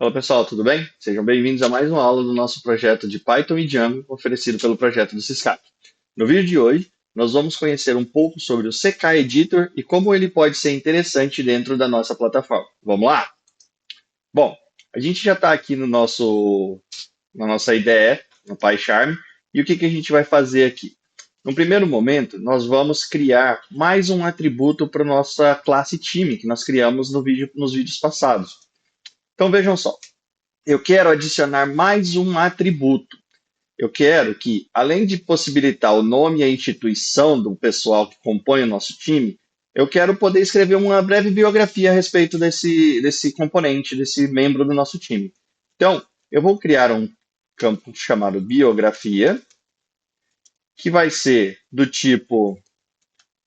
Fala pessoal, tudo bem? Sejam bem-vindos a mais uma aula do nosso projeto de Python e Django, oferecido pelo projeto do Syscap. No vídeo de hoje, nós vamos conhecer um pouco sobre o CK Editor e como ele pode ser interessante dentro da nossa plataforma. Vamos lá? Bom, a gente já está aqui na nossa IDE, no PyCharm, e o que a gente vai fazer aqui? No primeiro momento, nós vamos criar mais um atributo para a nossa classe time, que nós criamos nos vídeos passados. Então vejam só, eu quero adicionar mais um atributo. Eu quero que, além de possibilitar o nome e a instituição do pessoal que compõe o nosso time, eu quero poder escrever uma breve biografia a respeito desse componente, desse membro do nosso time. Então, eu vou criar um campo chamado biografia, que vai ser do tipo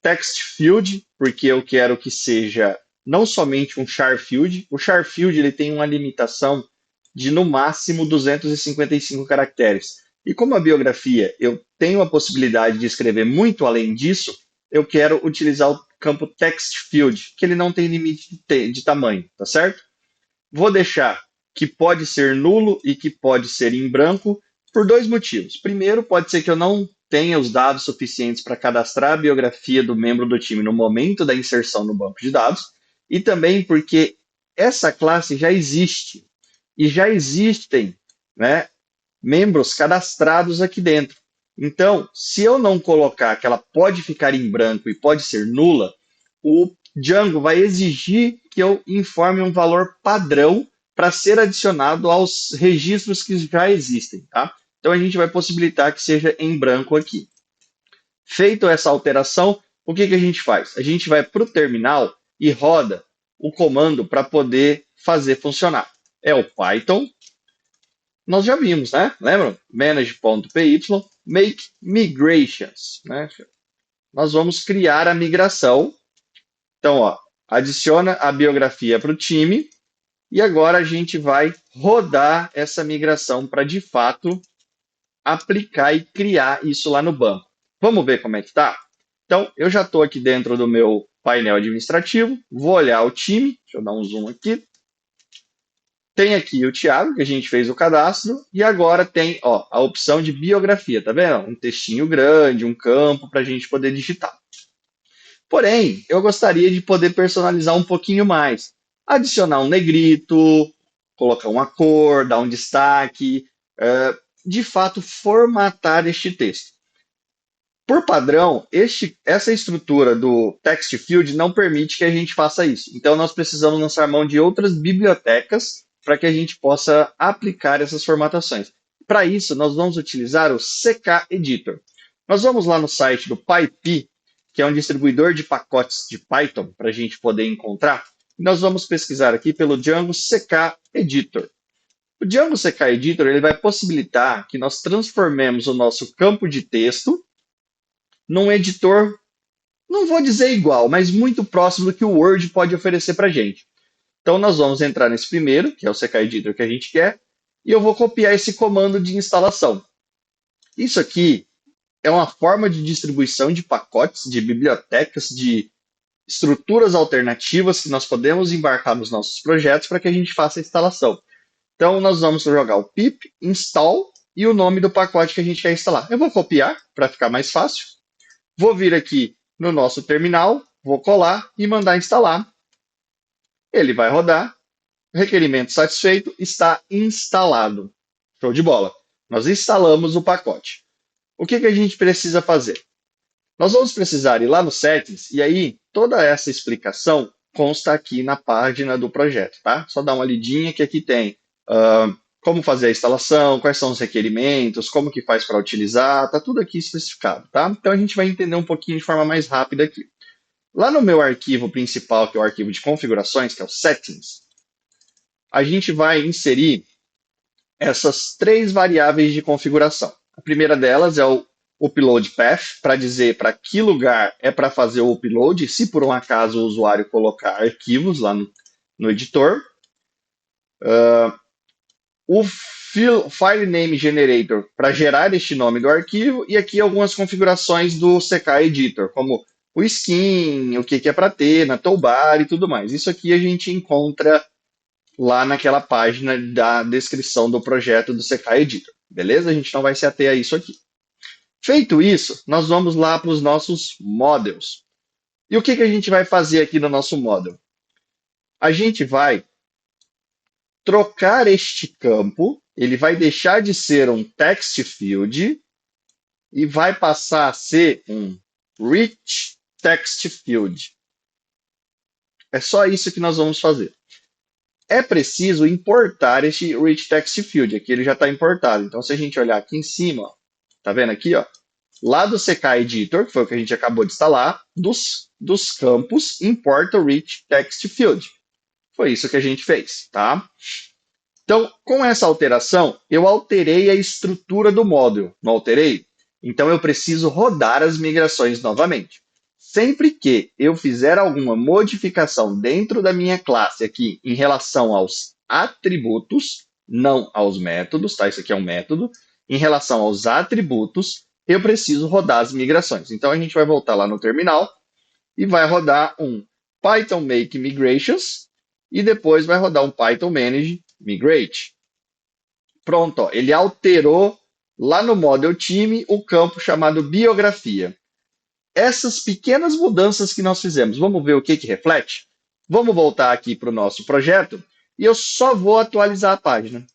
text field, porque eu quero que seja não somente um char field. O char field ele tem uma limitação de no máximo 255 caracteres. E como a biografia eu tenho a possibilidade de escrever muito além disso, eu quero utilizar o campo text field, que ele não tem limite de tamanho, tá certo? Vou deixar que pode ser nulo e que pode ser em branco por dois motivos. Primeiro, pode ser que eu não tenha os dados suficientes para cadastrar a biografia do membro do time no momento da inserção no banco de dados, e também porque essa classe já existe e já existem, né, membros cadastrados aqui dentro. Então, se eu não colocar que ela pode ficar em branco e pode ser nula, o Django vai exigir que eu informe um valor padrão para ser adicionado aos registros que já existem, tá? Então a gente vai possibilitar que seja em branco aqui. Feito essa alteração, o que a gente faz? A gente vai para o terminal e roda o comando para poder fazer funcionar. É o Python. Nós já vimos, né? Lembram? Manage.py, make migrations, né? Nós vamos criar a migração. Então, ó, adiciona a biografia para o time e agora a gente vai rodar essa migração para, de fato, aplicar e criar isso lá no banco. Vamos ver como é que tá? Então, eu já estou aqui dentro do meu painel administrativo, vou olhar o time, deixa eu dar um zoom aqui. Tem aqui o Thiago, que a gente fez o cadastro, e agora tem ó, a opção de biografia, tá vendo? Um textinho grande, um campo para a gente poder digitar. Porém, eu gostaria de poder personalizar um pouquinho mais. Adicionar um negrito, colocar uma cor, dar um destaque, de fato formatar este texto. Por padrão, essa estrutura do text field não permite que a gente faça isso. Então, nós precisamos lançar mão de outras bibliotecas para que a gente possa aplicar essas formatações. Para isso, nós vamos utilizar o CK Editor. Nós vamos lá no site do PyPy, que é um distribuidor de pacotes de Python, para a gente poder encontrar. E nós vamos pesquisar aqui pelo Django CK Editor. O Django CK Editor ele vai possibilitar que nós transformemos o nosso campo de texto num editor, não vou dizer igual, mas muito próximo do que o Word pode oferecer para a gente. Então, nós vamos entrar nesse primeiro, que é o CK Editor que a gente quer, e eu vou copiar esse comando de instalação. Isso aqui é uma forma de distribuição de pacotes, de bibliotecas, de estruturas alternativas que nós podemos embarcar nos nossos projetos para que a gente faça a instalação. Então, nós vamos jogar o pip install e o nome do pacote que a gente quer instalar. Eu vou copiar para ficar mais fácil. Vou vir aqui no nosso terminal, vou colar e mandar instalar. Ele vai rodar. Requerimento satisfeito, está instalado. Show de bola. Nós instalamos o pacote. O que a gente precisa fazer? Nós vamos precisar ir lá no Settings e aí toda essa explicação consta aqui na página do projeto, tá? Só dá uma lidinha que aqui tem como fazer a instalação, quais são os requerimentos, como que faz para utilizar, tá tudo aqui especificado, tá? Então a gente vai entender um pouquinho de forma mais rápida aqui. Lá no meu arquivo principal, que é o arquivo de configurações, que é o Settings, a gente vai inserir essas três variáveis de configuração. A primeira delas é o upload path, para dizer para que lugar é para fazer o upload, se por um acaso o usuário colocar arquivos lá no editor. O file name generator para gerar este nome do arquivo e aqui algumas configurações do CK Editor, como o skin, o que é para ter na toolbar e tudo mais. Isso aqui a gente encontra lá naquela página da descrição do projeto do CK Editor. Beleza? A gente não vai se ater a isso aqui. Feito isso, nós vamos lá para os nossos models. E o que a gente vai fazer aqui no nosso model? A gente vai trocar este campo, ele vai deixar de ser um text field e vai passar a ser um rich text field. É só isso que nós vamos fazer. É preciso importar este rich text field. Aqui ele já está importado. Então, se a gente olhar aqui em cima, ó, tá vendo aqui, ó? Lá do CK Editor, que foi o que a gente acabou de instalar, dos campos, importa o rich text field. Foi isso que a gente fez, tá? Então, com essa alteração, eu alterei a estrutura do módulo. Não alterei? Então, eu preciso rodar as migrações novamente. Sempre que eu fizer alguma modificação dentro da minha classe aqui em relação aos atributos, não aos métodos, tá? Isso aqui é um método. Em relação aos atributos, eu preciso rodar as migrações. Então, a gente vai voltar lá no terminal e vai rodar um Python Make Migrations e depois vai rodar um Python Manage Migrate. Pronto, ó, ele alterou lá no Model Time o campo chamado biografia. Essas pequenas mudanças que nós fizemos, vamos ver o que reflete? Vamos voltar aqui para o nosso projeto e eu só vou atualizar a página.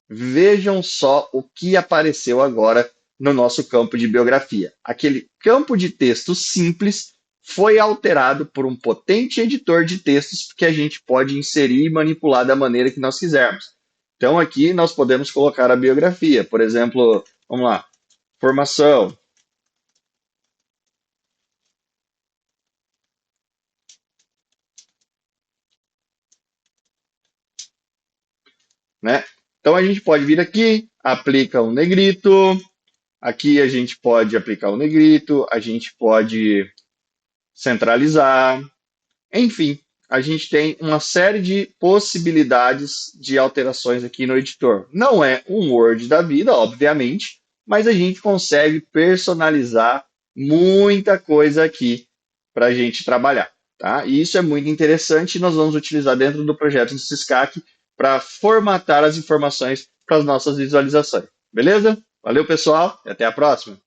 Vejam só o que apareceu agora no nosso campo de biografia. Aquele campo de texto simples foi alterado por um potente editor de textos que a gente pode inserir e manipular da maneira que nós quisermos. Então aqui nós podemos colocar a biografia, por exemplo, vamos lá, formação, né? Então a gente pode vir aqui, aplica um negrito, aqui a gente pode aplicar o negrito, a gente pode centralizar, enfim, a gente tem uma série de possibilidades de alterações aqui no editor. Não é um Word da vida, obviamente, mas a gente consegue personalizar muita coisa aqui para a gente trabalhar. Tá? E isso é muito interessante e nós vamos utilizar dentro do projeto do Syscac para formatar as informações para as nossas visualizações. Beleza? Valeu, pessoal, e até a próxima.